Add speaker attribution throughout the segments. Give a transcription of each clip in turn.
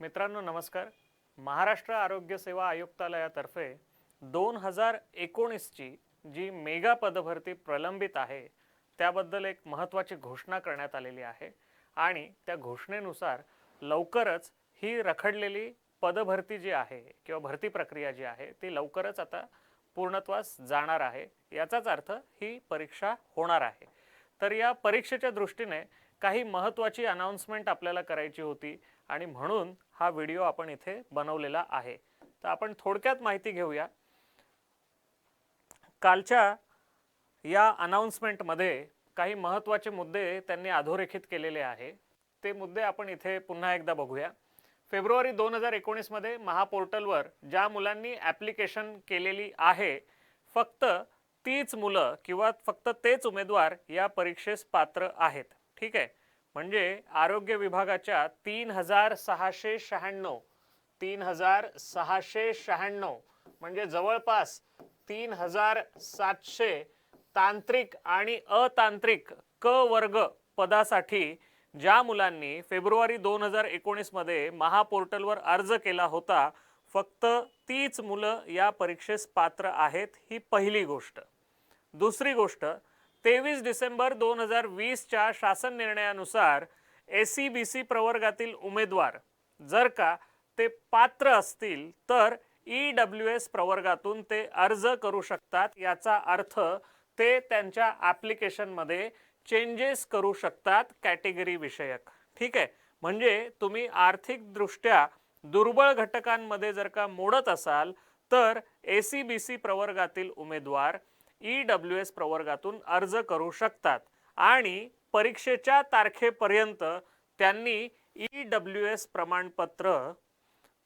Speaker 1: मित्रांनो नमस्कार. महाराष्ट्र आरोग्य सेवा आयुक्तालयातर्फे 2019 ची जी मेगा पदभरती प्रलंबित आहे त्याबद्दल एक महत्त्वाची घोषणा करण्यात आलेली आहे आणि त्या घोषणेनुसार लवकरच ही रखडलेली पदभरती जी आहे किंवा भरती प्रक्रिया जी आहे ती लवकरच आता पूर्णत्वास जाणार आहे. याचाच अर्थ ही परीक्षा होणार आहे. तर या परीक्षेच्या दृष्टीने काही महत्त्वाची अनाउन्समेंट आपल्याला करायची होती आणि म्हणून हा व्हिडिओ आपण इथे बनवलेला आहे. तर आपण थोडक्यात माहिती घेऊया. कालच्या या अनाउन्समेंटमध्ये काही महत्त्वाचे मुद्दे त्यांनी अधोरेखित केलेले आहे. ते मुद्दे आपण इथे पुन्हा एकदा बघूया. फेब्रुवारी 2019 मध्ये महापोर्टलवर ज्या मुलांनी ॲप्लिकेशन केलेली आहे फक्त तीच मुलं किंवा फक्त तेच उमेदवार या परीक्षेस पात्र आहेत. ठीक आहे. म्हणजे आरोग्य विभागाच्या 3696 म्हणजे जवळपास 3700 तांत्रिक आणि अतांत्रिक क वर्ग पदासाठी ज्या मुलांनी फेब्रुवारी 2019 मध्ये महापोर्टलवर अर्ज केला होता फक्त तीच मुलं या परीक्षेस पात्र आहेत. ही पहिली गोष्ट. दुसरी गोष्ट, 23 डिसेंबर 2020 च्या शासन निर्णयानुसार SEBC प्रवर्गातील उमेदवार जर का ते पात्र असतील तर EWS प्रवर्गातून ते अर्ज करू शकतात. याचा अर्थ ते त्यांच्या ॲप्लिकेशनमध्ये चेंजेस करू शकतात कॅटेगरी विषयक. ठीक आहे. म्हणजे तुम्ही आर्थिकदृष्ट्या दुर्बळ घटकांमध्ये जर का मोडत असाल तर SEBC प्रवर्गातील उमेदवार EWS प्रवर्गातून अर्ज करू शकतात आणि परीक्षेच्या तारखेपर्यंत त्यांनी EWS प्रमाणपत्र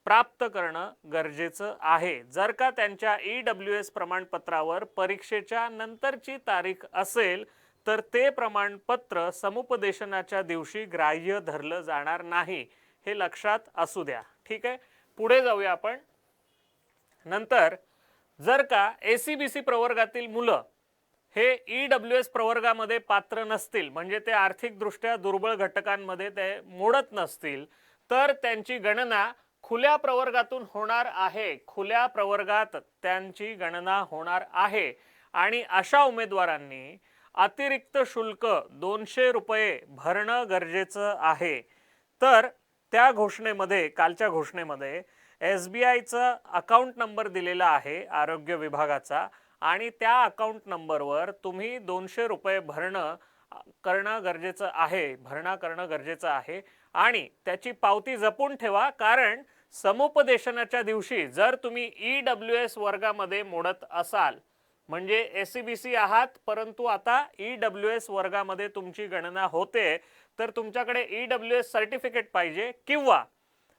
Speaker 1: प्राप्त करणं गरजेचं आहे. जर का त्यांच्या EWS प्रमाणपत्रावर परीक्षेच्या नंतरची तारीख असेल तर ते प्रमाणपत्र समुपदेशनाच्या दिवशी ग्राह्य धरलं जाणार नाही. हे लक्षात असू द्या. ठीक आहे. पुढे जाऊया आपण. नंतर जर का SEBC प्रवर्गातील मुलं हे EWS प्रवर्गामध्ये पात्र नसतील म्हणजे ते आर्थिकदृष्ट्या दुर्बळ घटकांमध्ये ते मोडत नसतील तर त्यांची गणना खुल्या प्रवर्गातून होणार आहे. खुल्या प्रवर्गात त्यांची गणना होणार आहे आणि अशा उमेदवारांनी अतिरिक्त शुल्क 200 रुपये भरणं गरजेचं आहे. तर त्या घोषणेमध्ये कालच्या घोषणेमध्ये SBIचा अकाउंट नंबर दिलेला आहे आरोग्य विभागाचा आणि त्या अकाउंट नंबरवर तुम्ही 200 रुपये भरणं करणं गरजेचं आहे आणि त्याची पावती जपून ठेवा. कारण समुपदेशनाच्या दिवशी जर तुम्ही EWS वर्गामध्ये मोडत असाल म्हणजे SEBC आहात परंतु आता EWS वर्गामध्ये तुमची गणना होते तर तुमच्याकडे EWS सर्टिफिकेट पाहिजे किंवा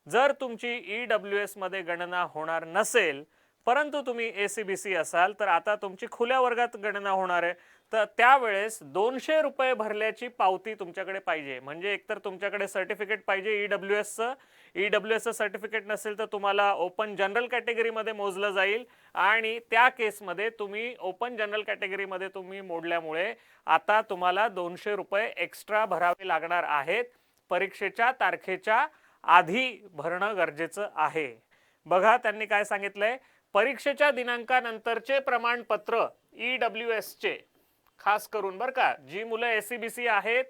Speaker 1: जर तुमची EWS मध्ये गणना होणार नसेल परंतु तुम्ही SEBC असाल तर आता तुमची खुल्या वर्गात गणना होणार आहे तर त्यावेळेस 200 रुपये भरल्याची पावती तुमच्याकडे पाहिजे. म्हणजे एकतर तुमच्याकडे सर्टिफिकेट पाहिजे EWSचं सर्टिफिकेट नसेल तर तुम्हाला ओपन जनरल कॅटेगरीमध्ये मोजलं जाईल आणि त्या केसमध्ये तुम्ही ओपन जनरल कॅटेगरीमध्ये तुम्ही मोडल्यामुळे आता तुम्हाला 200 रुपये एक्स्ट्रा भरावे लागणार आहेत. परीक्षेच्या तारखेच्या आधी भरणं गरजेचं आहे. बघा त्यांनी काय सांगितलंय. परीक्षेच्या दिनांकानंतरचे प्रमाणपत्र EWSचे खास करून बरं का जी मुलं SEBC आहेत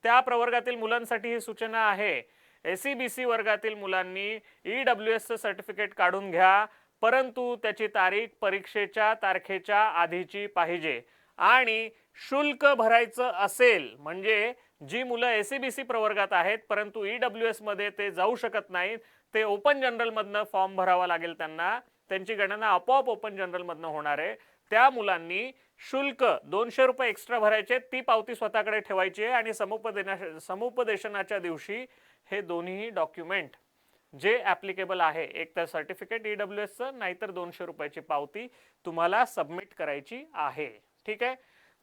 Speaker 1: त्या प्रवर्गातील मुलांसाठी ही सूचना आहे. SEBC वर्गातील मुलांनी EWSचं सर्टिफिकेट काढून घ्या परंतु त्याची तारीख परीक्षेच्या तारखेच्या आधीची पाहिजे आणि शुल्क भरायचं असेल म्हणजे जी मुलं SEBC प्रवर्गात आहेत परंतु EWS मध्ये ते जाऊ शकत नाहीत ते ओपन जनरल मधनं फॉर्म भरावा लागेल त्यांना. त्यांची गणना आपोआप ओपन जनरल मधनं होणार आहे. त्या मुलांनी शुल्क 200 रुपये एक्स्ट्रा भरायचे. ती पावती स्वतःकडे ठेवायची आहे आणि समुपदेशनाच्या दिवशी हे दोन्ही डॉक्युमेंट जे ॲप्लिकेबल आहे एक तर सर्टिफिकेट EWSचं नाहीतर 200 रुपयाची पावती तुम्हाला सबमिट करायची आहे. ठीक आहे.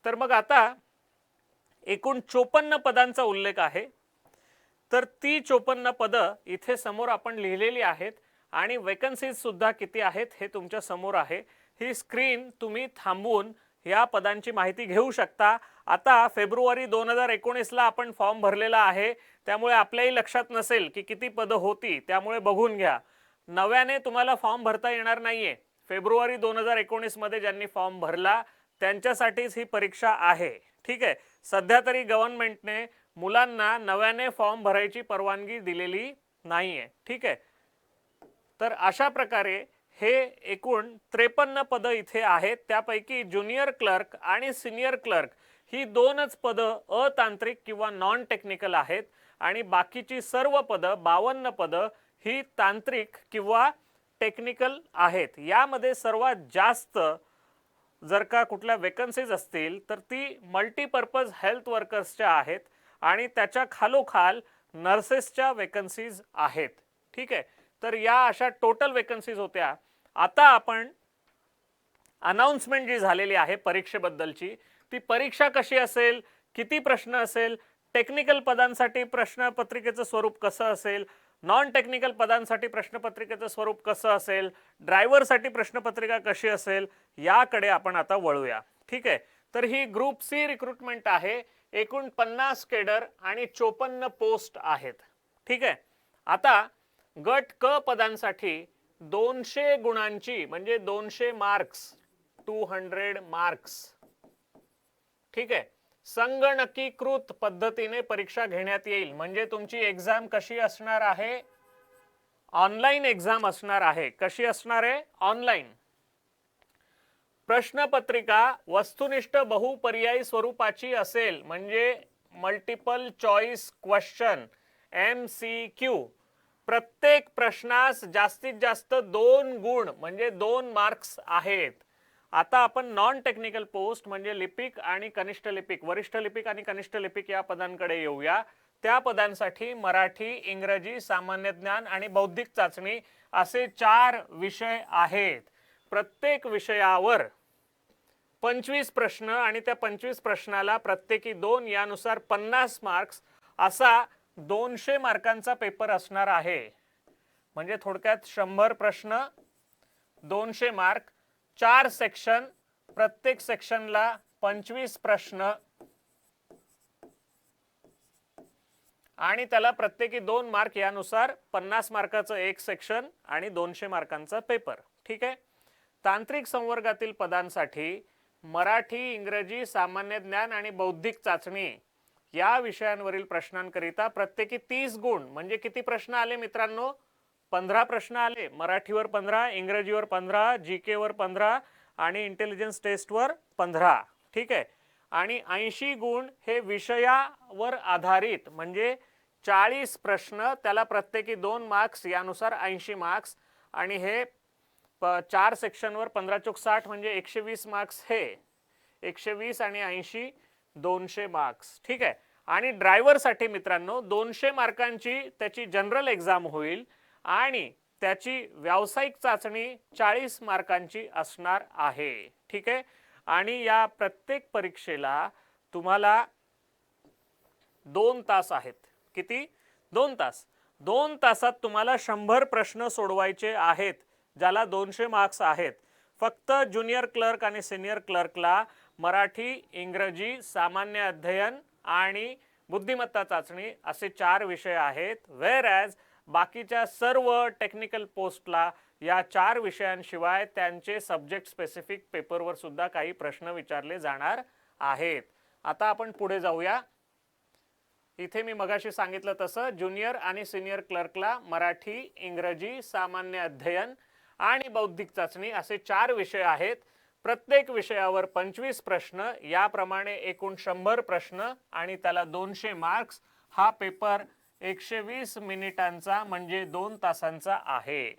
Speaker 1: तर मग आता एकूण 54 पदांचा उल्लेख आहे. तर ती 54 पदं इथे समोर आपण लिहिलेली आहेत आणि वेकन्सीज सुद्धा किती आहेत हे तुमच्या समोर आहे. ही स्क्रीन तुम्ही थांबवून या पदांची माहिती घेऊ शकता. आता फेब्रुवारी 2019 ला आपण फॉर्म भरलेला आहे. त्यामुळे आपल्याही लक्षात नसेल की किती पदं होती, त्यामुळे बघून घ्या. नव्याने तुम्हाला फॉर्म भरता येणार नाहीये. फेब्रुवारी 2019 मध्ये ज्यांनी फॉर्म भरला त्यांच्यासाठीच ही परीक्षा आहे. ठीक आहे. सध्या तरी गव्हर्नमेंटने मुलांना नव्याने फॉर्म भरायची परवानगी दिलेली नाहीये. ठीक आहे. तर अशा प्रकारे हे एकूण 53 पदं इथे आहेत. त्यापैकी ज्युनियर क्लर्क आणि सिनियर क्लर्क ही दोनच पदं अतांत्रिक किंवा नॉन टेक्निकल आहेत आणि बाकीची सर्व पदं 52 पदं ही तांत्रिक किंवा टेक्निकल आहेत. यामध्ये सर्वात जास्त जर का कुठल्या वेकन्सीज असतील तर ती मल्टीपर्पज हेल्थ वर्कर्सच्या आहेत आणि त्याच्या खालोखाल नर्सेसच्या वेकन्सीज आहेत. ठीक आहे. तर या अशा टोटल वेकन्सीज होत्या. आता आपण अनाउन्समेंट जी झालेली आहे परीक्षेबद्दलची, ती परीक्षा कशी असेल, किती प्रश्न असेल, टेक्निकल पदांसाठी प्रश्नपत्रिकेचं स्वरूप कसं असेल, नॉन टेक्निकल पदांसाठी प्रश्नपत्रिकेचं स्वरूप कसं असेल, ड्रायव्हरसाठी प्रश्नपत्रिका कशी असेल, याकडे आपण आता वळूया. ठीक आहे. तर ही ग्रुप सी रिक्रुटमेंट आहे. एकूण 50 केडर आणि 54 पोस्ट आहेत. ठीक आहे. आता गट क पदांसाठी 200 गुणांची म्हणजे 200 मार्क्स, 200 मार्क्स. ठीक आहे. संगणकीकृत पद्धतीने परीक्षा घेण्यात येईल. म्हणजे तुमची एग्जाम कशी असणार आहे? ऑनलाईन एग्जाम असणार आहे. कशी असणार आहे? ऑनलाईन. प्रश्नपत्रिका वस्तुनिष्ठ बहुपर्यायी स्वरूपाची असेल. म्हणजे मल्टिपल चॉईस क्वेश्चन, MCQ. प्रत्येक प्रश्नास जास्तीत जास्त 2 गुण म्हणजे 2 मार्क्स आहेत. आता आपण नॉन टेक्निकल पोस्ट म्हणजे लिपिक आणि कनिष्ठ लिपिक, वरिष्ठ लिपिक आणि कनिष्ठ लिपिक या पदांकडे येऊया. त्या पदांसाठी मराठी, इंग्रजी, सामान्य ज्ञान आणि बौद्धिक चाचणी असे 4 विषय आहेत. प्रत्येक विषयावर 25 प्रश्न आणि त्या 25 प्रश्नाला प्रत्येकी 2, यानुसार 50 मार्क्स असा 200 मार्कांचा पेपर असणार आहे. म्हणजे थोडक्यात 100 प्रश्न, 200 मार्क, 4 सेक्शन, प्रत्येक सेक्शनला 25 प्रश्न आणि त्याला प्रत्येकी 2 मार्क, यानुसार 50 मार्काचं एक सेक्शन आणि 200 मार्कांचा पेपर. ठीक आहे. तांत्रिक संवर्गातील पदांसाठी मराठी, इंग्रजी, सामान्य ज्ञान आणि बौद्धिक चाचणी या विषयांवरील प्रश्नांकरिता प्रत्येकी 30 गुण म्हणजे किती प्रश्न आले मित्रांनो? 15 प्रश्न आले. मराठीवर 15, इंग्रजीवर 15, GK वर 15 आणि इंटेलिजन्स टेस्टवर 15. ठीक आहे. आणि 80 गुण हे विषयावर आधारित म्हणजे 40 प्रश्न, त्याला प्रत्येकी 2 मार्क्स, यानुसार 80 मार्क्स. आणि हे 4 सेक्शनवर 15 चोक 60 म्हणजे 120 मार्क्स. हे 120 आणि 80 200 मार्क्स. ठीक आहे. आणि ड्रायव्हरसाठी मित्रांनो 200 मार्कांची त्याची जनरल एक्झाम होईल आणि त्याची व्यावसायिक चाचणी 40 मार्कांची असणार आहे. ठीक आहे. आणि या प्रत्येक परीक्षेला तुम्हाला 2 तास आहेत. किती? 2 तास. 2 तासात तुम्हाला 100 प्रश्न सोडवायचे आहेत, ज्याला 200 मार्क्स आहेत. फक्त ज्युनियर क्लर्क आणि सिनियर क्लर्कला मराठी, इंग्रजी, सामान्य अध्ययन आणि बुद्धिमत्ता चाचणी असे 4 विषय आहेत. वेअर ॲज बाकीच्या सर्व टेक्निकल पोस्टला या 4 विषयांशिवाय त्यांचे सब्जेक्ट स्पेसिफिक पेपरवर सुद्धा काही प्रश्न विचारले जाणार आहेत. आता आपण पुढे जाऊया. इथे मी मगाशी सांगितलं तसं ज्युनियर आणि सिनियर क्लर्कला मराठी, इंग्रजी, सामान्य अध्ययन आणि बौद्धिक चाचणी असे 4 विषय आहेत. प्रत्येक विषयावर 25 प्रश्न, याप्रमाणे एकूण 100 प्रश्न आणि त्याला 200 मार्क्स. हा पेपर 120 मिनिटांचा म्हणजे 2 तासांचा आहे.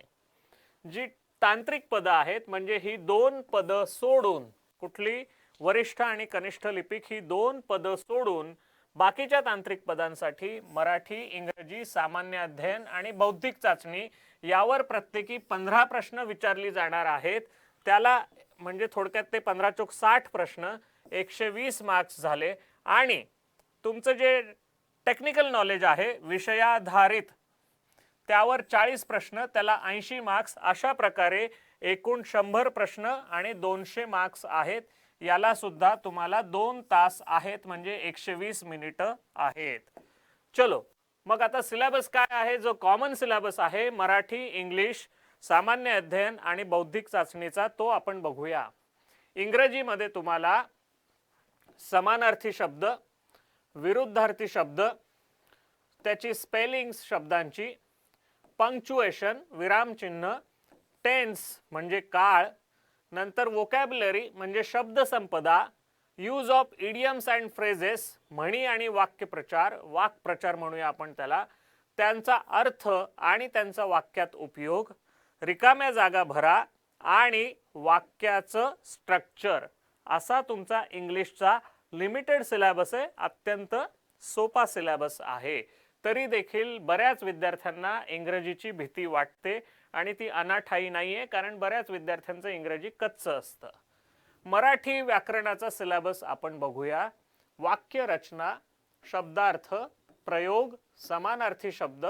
Speaker 1: जी तांत्रिक पदं आहेत म्हणजे ही 2 पदं सोडून, कुठली? वरिष्ठ आणि कनिष्ठ लिपिक ही 2 पदं सोडून बाकीच्या तांत्रिक पदांसाठी मराठी, इंग्रजी, सामान्य अध्ययन आणि बौद्धिक चाचणी यावर प्रत्येकी 15 प्रश्न विचारली जाणार आहेत. त्याला म्हणजे थोडक्यात ते 15 चोक 60 प्रश्न, 120 मार्क्स झाले. आणि तुमचं जे टेक्निकल नॉलेज आहे विषयाधारित, त्यावर 40 प्रश्न, त्याला 80 मार्क्स. अशा प्रकारे एकूण 100 प्रश्न आणि 200 मार्क्स आहेत. याला सुद्धा तुम्हाला 2 तास आहेत म्हणजे 120 मिनिटं आहेत. चलो मग आता सिलेबस काय आहे? जो कॉमन सिलेबस आहे मराठी, इंग्लिश, सामान्य अध्ययन आणि बौद्धिक चाचणीचा, तो आपण बघूया. इंग्रजीमध्ये तुम्हाला समानार्थी शब्द, विरुद्धार्थी शब्द, त्याची स्पेलिंग्स शब्दांची, पंक्च्युएशन विरामचिन्ह, टेन्स म्हणजे काळ, नंतर वोकॅब्युलरी म्हणजे शब्दसंपदा, use of idioms and phrases म्हणी आणि वाक्यप्रचार, वाक्प्रचार म्हणूया आपण त्याला, त्यांचा अर्थ आणि त्यांचा वाक्यात उपयोग, रिकाम्या जागा भरा आणि वाक्याचं स्ट्रक्चर, असा तुमचा इंग्लिशचा लिमिटेड सिलेबस आहे. अत्यंत सोपा सिलेबस आहे. तरी देखील बऱ्याच विद्यार्थ्यांना इंग्रजीची भीती वाटते आणि ती अनाठाई नाहीये, कारण बऱ्याच विद्यार्थ्यांचं इंग्रजी कच्चं असतं. मराठी व्याकरणाचा सिलेबस आपण बघूया. वाक्य रचना, शब्दार्थ, प्रयोग, समानार्थी शब्द,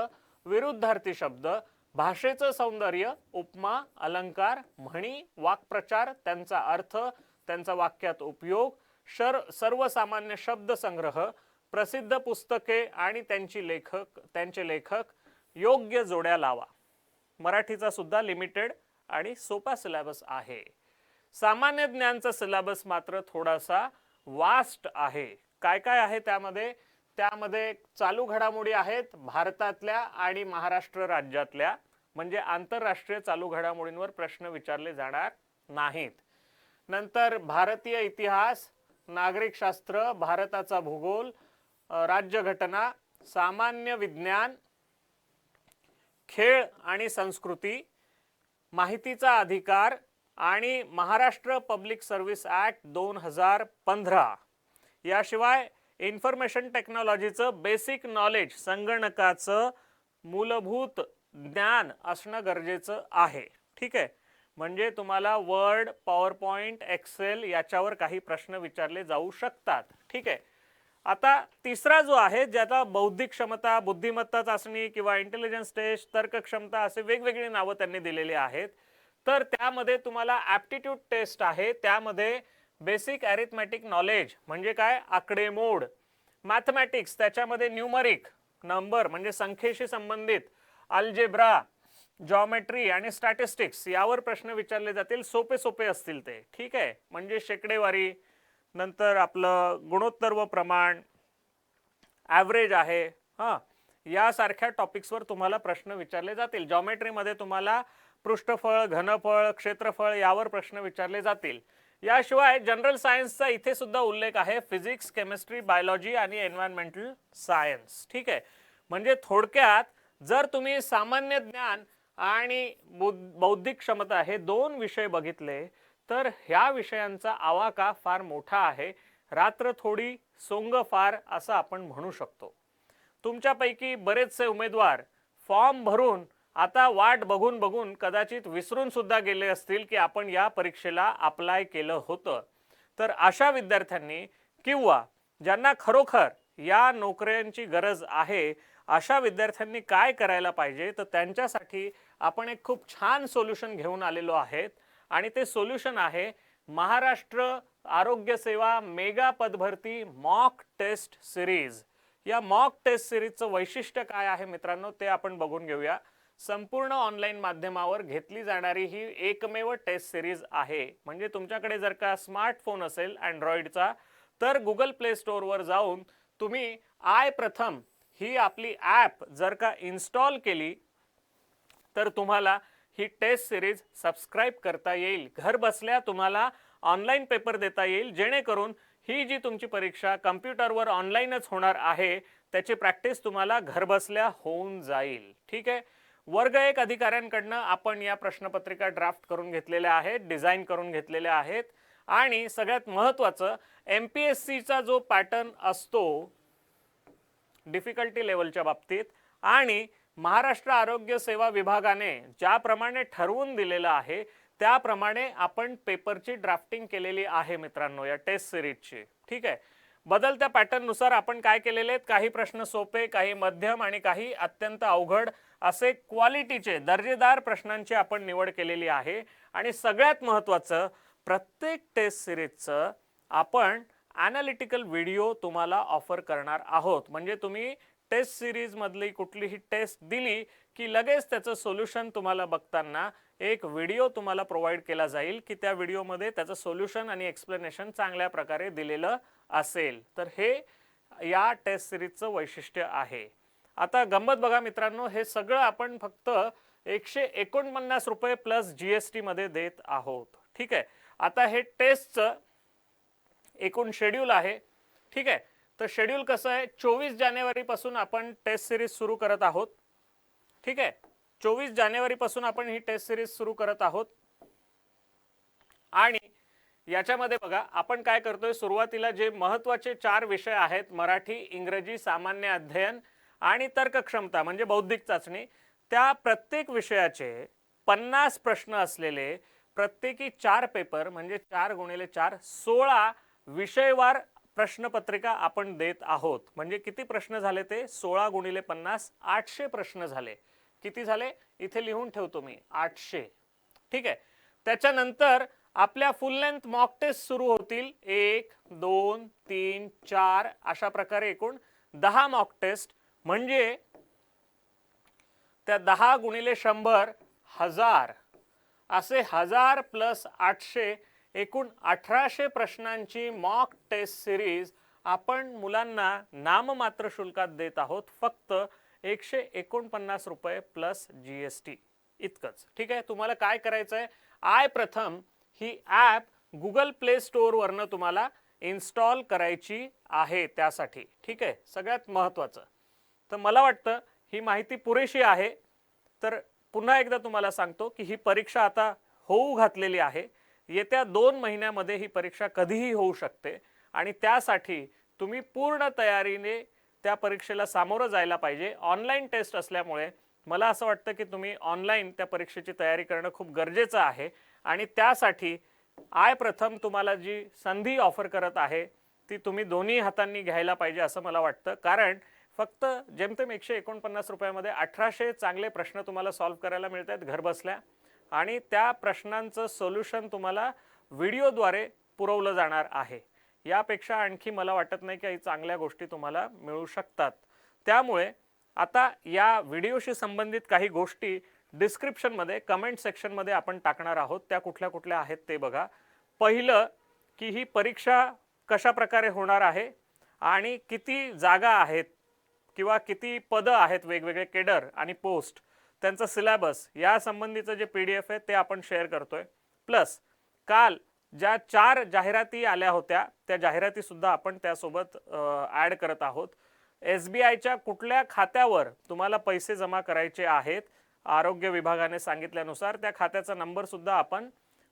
Speaker 1: विरुद्धार्थी शब्द, भाषेचं सौंदर्य, उपमा, अलंकार, म्हणी, वाक्प्रचार, त्यांचा अर्थ, त्यांचा वाक्यात उपयोग, सर्वसामान्य शब्द संग्रह, प्रसिद्ध पुस्तके आणि त्यांचे लेखक, योग्य जोड्या लावा. मराठीचा सुद्धा लिमिटेड आणि सोपा सिलेबस आहे. सामान्य ज्ञानचा सिलेबस मात्र थोडासा वास्ट आहे. काय काय आहे त्यामध्ये? त्यामध्ये चालू घडामोडी आहेत भारतातल्या आणि महाराष्ट्र राज्यातल्या, म्हणजे आंतरराष्ट्रीय चालू घडामोडींवर प्रश्न विचारले जाणार नाहीत. नंतर भारतीय इतिहास, नागरिकशास्त्र, भारताचा भूगोल, राज्यघटना, सामान्य विज्ञान, खेळ आणि संस्कृती, माहितीचा अधिकार आणि महाराष्ट्र पब्लिक सर्व्हिस ॲक्ट 2015. याशिवाय इन्फॉर्मेशन टेक्नॉलॉजीचं बेसिक नॉलेज, संगणकाचं मूलभूत ज्ञान असणं गरजेचं आहे. ठीक आहे, म्हणजे तुम्हाला वर्ड, पॉवर पॉइंट, एक्सेल याच्यावर काही प्रश्न विचारले जाऊ शकतात. ठीक आहे. आता तिसरा जो आहे, ज्याला बौद्धिक क्षमता, बुद्धिमत्ता चाचणी किंवा इंटेलिजन्स टेस्ट, तर्क क्षमता असे वेगवेगळी नावं त्यांनी दिलेली आहेत. तर त्यामध्ये तुम्हाला ॲप्टिट्यूड टेस्ट आहे. त्यामध्ये बेसिक अरिथमॅटिक नॉलेज म्हणजे काय, आकडेमोड, मॅथमॅटिक्स, त्याच्यामध्ये न्यूमरिक नंबर म्हणजे संख्येशी संबंधित, अल्जेब्रा, जॉमेट्री आणि स्टॅटिस्टिक्स यावर प्रश्न विचारले जातील. सोपे सोपे असतील ते. ठीक आहे, म्हणजे शेकडेवारी, नंतर आपलं गुणोत्तर व प्रमाण, ॲव्हरेज आहे, हां, यासारख्या टॉपिक्सवर तुम्हाला प्रश्न विचारले जातील. जॉमेट्रीमध्ये तुम्हाला पृष्ठफळ, घनफळ, क्षेत्रफळ यावर प्रश्न विचारले जातील. याशिवाय जनरल सायन्सचा इथे सुद्धा उल्लेख आहे, फिजिक्स, केमिस्ट्री, बायोलॉजी आणि एन्व्हायरमेंटल सायन्स. ठीक आहे, म्हणजे थोडक्यात जर तुम्ही सामान्य ज्ञान आणि बौद्धिक क्षमता हे दोन विषय बघितले तर ह्या विषयांचा आवाका फार मोठा आहे. रात्र थोडी सोंग फार असं आपण म्हणू शकतो. तुमच्यापैकी बरेचसे उमेदवार फॉर्म भरून आता वाट बघून बघून कदाचित विसरून सुद्धा गेले असतील की आपण या परीक्षेला अप्लाय केलं होतं. तर अशा विद्यार्थ्यांनी किंवा ज्यांना खरोखर या नोकऱ्यांची गरज आहे अशा विद्यार्थ्यांनी काय करायला पाहिजे, तर त्यांच्यासाठी आपण एक खूप छान सोल्युशन घेऊन आलेलो आहेत. आणि ते सोल्युशन आहे महाराष्ट्र आरोग्य सेवा मेगा पदभरती मॉक टेस्ट सिरीज. या मॉक टेस्ट सिरीजचं वैशिष्ट्य काय आहे मित्रांनो, ते आपण बघून घेऊया. संपूर्ण ऑनलाईन माध्यमावर घेतली जाणारी ही एकमेव टेस्ट सिरीज आहे. म्हणजे तुमच्याकडे जर का स्मार्टफोन असेल अँड्रॉइडचा, तर गुगल प्ले स्टोअरवर जाऊन तुम्ही आय प्रथम ही आपली ॲप जर का इन्स्टॉल केली तर तुम्हाला ही टेस्ट सिरीज सबस्क्राईब करता येईल. घर बसल्या तुम्हाला ऑनलाईन पेपर देता येईल, जेणेकरून ही जी तुमची परीक्षा कम्प्युटरवर ऑनलाईनच होणार आहे त्याची प्रॅक्टिस तुम्हाला घर बसल्या होऊन जाईल. ठीक आहे. वर्ग 1 अधिकाऱ्यांकडनं आपण या प्रश्नपत्रिका ड्राफ्ट करून घेतलेल्या आहेत, डिझाईन करून घेतलेल्या आहेत. आणि सगळ्यात महत्त्वाचं, MPSCचा जो पॅटर्न असतो डिफिकल्टी लेवलच्या बाबतीत आणि महाराष्ट्र आरोग्य सेवा विभागाने ज्याप्रमाणे ठरवून दिलेलं आहे त्याप्रमाणे आपण पेपरची ड्राफ्टिंग केलेली आहे मित्रांनो या टेस्ट सिरीजची. ठीक आहे. बदलत्या पॅटर्ननुसार आपण काय केलेले आहेत, काही प्रश्न सोपे, काही मध्यम आणि काही अत्यंत अवघड असे क्वालिटीचे दर्जेदार प्रश्नांची आपण निवड केलेली आहे. आणि सगळ्यात महत्त्वाचं, प्रत्येक टेस्ट सिरीजचं आपण ॲनालिटिकल व्हिडिओ तुम्हाला ऑफर करणार आहोत. म्हणजे तुम्ही टेस्ट सिरीज मधली कुठलीही टेस्ट दिली की लगेच त्याचं सोल्युशन तुम्हाला बघताना एक व्हिडिओ तुम्हाला प्रोव्हाइड केला जाईल की त्या व्हिडिओमध्ये त्याचं सोल्युशन आणि एक्सप्लेनेशन चांगल्या प्रकारे दिलेलं असेल. तर हे या टेस्ट सिरीजचं वैशिष्ट्य आहे. आता गंमत बघा मित्रांनो, हे सगळं आपण फक्त 149 रुपये प्लस GST मध्ये देत आहोत. ठीक आहे. आता हे टेस्टचं एकूण शेड्यूल आहे. ठीक आहे. तर शेड्यूल कसं आहे, 24 जानेवारी पासून आपण टेस्ट सिरीज सुरू करत आहोत. ठीक आहे. 24 जानेवारी पासून आपण ही टेस्ट सिरीज सुरू करत आहोत. आणि याच्यामध्ये बघा आपण काय करतोय, सुरुवातीला जे महत्त्वाचे 4 विषय आहेत, मराठी, इंग्रजी, सामान्य अध्ययन आणि तर्कक्षमता म्हणजे बौद्धिक चाचणी, त्या प्रत्येक विषयाचे 50 प्रश्न असलेले प्रत्येकी 4 पेपर म्हणजे 4 गुणिले 4 16 विषयवार प्रश्नपत्रिका आपण देत आहोत. म्हणजे किती प्रश्न झाले ते 16 गुणिले 50 800 प्रश्न झाले. किती झाले इथे लिहून ठेवतो मी, 800. ठीक आहे. त्याच्यानंतर आपल्या फुल लेंथ मॉक टेस्ट सुरू होतील. 1 2 3 4 अशा प्रकारे एकूण 10 मॉक टेस्ट, म्हणजे त्या 10 गुणिले 100 1000 असे 1000 प्लस 800 एकूण 1800 प्रश्नांची मॉक टेस्ट सिरीज आपण मुलांना नाममात्र शुल्कात देत आहोत. फक्त 149 रुपये प्लस GST इतकंच. ठीक आहे. तुम्हाला काय करायचं आहे, आय प्रथम ही ॲप गुगल प्ले स्टोअर वरनं तुम्हाला इन्स्टॉल करायची आहे त्यासाठी. ठीक आहे. सगळ्यात महत्त्वाचं. तर मला वाटतं ही माहिती पुरेशी आहे. तर पुन्हा एकदा तुम्हाला सांगतो की ही परीक्षा आता होऊ घातलेली आहे. येत्या 2 महिन्यामध्ये ही परीक्षा कधीही होऊ शकते आणि त्यासाठी तुम्ही पूर्ण तयारीने त्या परीक्षेला सामोरं जायला पाहिजे. ऑनलाईन टेस्ट असल्यामुळे मला असं वाटतं की तुम्ही ऑनलाईन त्या परीक्षेची तयारी करणं खूप गरजेचं आहे आणि त्यासाठी आय प्रथम तुम्हाला जी संधी ऑफर करत आहे ती तुम्ही दोन्ही हातांनी घ्यायला पाहिजे असं मला वाटतं. कारण फक्त जेमतेम 149 रुपयामध्ये 1800 चांगले प्रश्न तुम्हाला सॉल्व्ह करायला मिळत आहेत घर बसल्या आणि त्या प्रश्नांचं सोल्युशन तुम्हाला व्हिडिओद्वारे पुरवलं जाणार आहे. यापेक्षा आणखी मला वाटत नाही की चांगल्या गोष्टी तुम्हाला मिळू शकतात. त्यामुळे आता या व्हिडिओशी संबंधित काही गोष्टी डिस्क्रिप्शनमध्ये कमेंट सेक्शनमध्ये आपण टाकणार आहोत. त्या कुठल्या कुठल्या आहेत ते बघा. पहिलं की ही परीक्षा कशा प्रकारे होणार आहे आणि किती जागा आहेत किंवा किती पदं आहेत, वेगवेगळे केडर आणि पोस्ट, त्यांचा सिलेबस या संबंधीचं जे PDF आहे ते आपण शेअर करतोय. प्लस काल ज्या 4 जाहिराती आल्या होत्या त्या जाहिराती सुद्धा आपण त्यासोबत ॲड करत आहोत. SBIच्या कुठल्या खात्यावर तुम्हाला पैसे जमा करायचे आहेत आरोग्य विभागाने सांगितल्यानुसार त्या खात्याचा नंबर सुद्धा आपण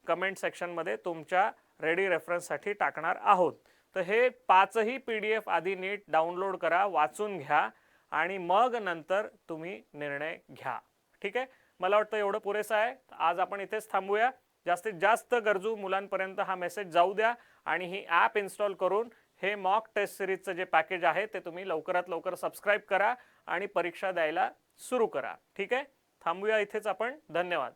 Speaker 1: कमेंट सेक्शनमध्ये तुमच्या रेडी रेफरन्ससाठी टाकणार आहोत. तर हे 5ही PDF आधी नीट डाउनलोड करा, वाचून घ्या आणि मग नंतर तुम्ही निर्णय घ्या. ठीक आहे. मला वाटतं एवढं पुरेसं आहे. आज आपण इथेच थांबूया. जास्तीत जास्त गरजू मुलांपर्यंत हा मेसेज जाऊ द्या आणि ही ॲप इन्स्टॉल करून हे मॉक टेस्ट सिरीजचं जे पॅकेज आहे ते तुम्ही लवकरात लवकर सबस्क्राईब करा आणि परीक्षा द्यायला सुरू करा. ठीक आहे. थांबूया इथेच आपण. धन्यवाद.